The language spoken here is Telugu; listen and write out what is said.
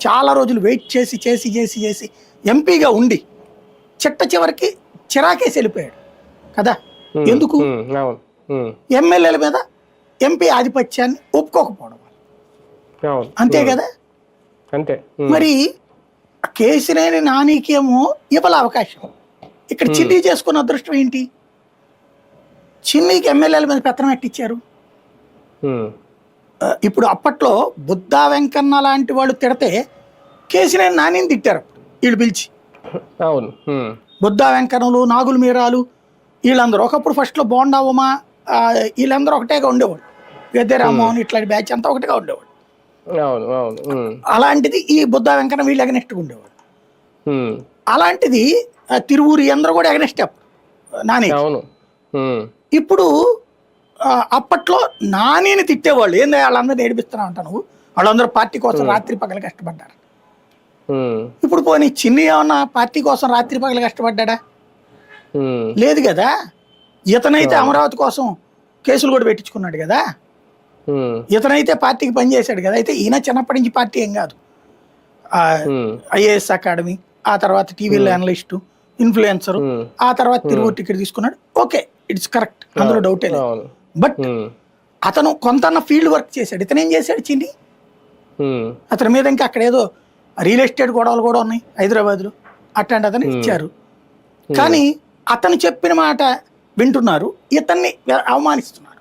చాలా రోజులు వెయిట్ చేసి చేసి చేసి చేసి ఎంపీగా ఉండి చివరికి చిరాకేసి వెళ్ళిపోయాడు కదా. ఎందుకు? అవును. ఎమ్మెల్యేల మీద ఎంపీ ఆధిపత్యాన్ని ఒప్పుకోకపోవడం, అవును. అంతే కదా. అంతే. మరి కేసినేని నానికేమో ఇవ్వాల అవకాశం, ఇక్కడ చిన్ని చేసుకున్న అదృష్టం ఏంటి? చిన్నికి ఎమ్మెల్యేల మీద పెత్తనం ఎట్టిచ్చారు. ఇప్పుడు అప్పట్లో బుద్ధా వెంకన్న లాంటి వాళ్ళు తిడితే కేసినేని నానిని తిట్టారు వీళ్ళు పిలిచి. అవును. బుద్ధా వెంకన్నలు, నాగులు మీరాలు వీళ్ళందరూ ఒకప్పుడు ఫస్ట్లో బోండావమా వీళ్ళందరూ ఒకటేగా ఉండేవాడు. గద్దె రామ్మోహన్ ఇట్లాంటి బ్యాచ్ అంతా ఒకటిగా ఉండేవాడు. అవును. అవును. అలాంటిది ఈ బుద్ధా వెంకన్న వీళ్ళు ఎగనెస్ట్గా ఉండేవాడు. అలాంటిది తిరువూరి అందరూ కూడా ఎగనెస్ట్ నాని. అవును. ఇప్పుడు అప్పట్లో నానిని తిట్టేవాళ్ళు, ఏంది వాళ్ళందరూ ఏడిపిస్తున్నావు అంట నువ్వు, వాళ్ళందరూ పార్టీ కోసం రాత్రి పగలు కష్టపడ్డారు. ఇప్పుడు పోనీ చిన్ని ఏమన్నా పార్టీ కోసం రాత్రి పగలు కష్టపడ్డా? లేదు కదా. ఇతనైతే అమరావతి కోసం కేసులు కూడా పెట్టించుకున్నాడు కదా, ఇతనైతే పార్టీకి పనిచేశాడు కదా. అయితే ఈయన చిన్నప్పటి నుంచి పార్టీ ఏం కాదు, ఐఏఎస్ అకాడమీ, ఆ తర్వాత టీవీలో అనలిస్టు, ఇన్ఫ్లుయెన్సరు, ఆ తర్వాత తిరుగు టికెట్ తీసుకున్నాడు. ఓకే, ఇట్స్ కరెక్ట్, అందులో డౌటే లేదు. బట్ అతను కొంత ఫీల్డ్ వర్క్ చేశాడు. ఇతను ఏం చేశాడు చిన్ని? అతని మీద ఇంకా అక్కడ ఏదో రియల్ ఎస్టేట్ గొడవలు కూడా ఉన్నాయి హైదరాబాద్లో, అట్లాంటి అతను ఇచ్చారు. కానీ అతను చెప్పిన మాట వింటున్నారు, ఇతన్ని అవమానిస్తున్నారు.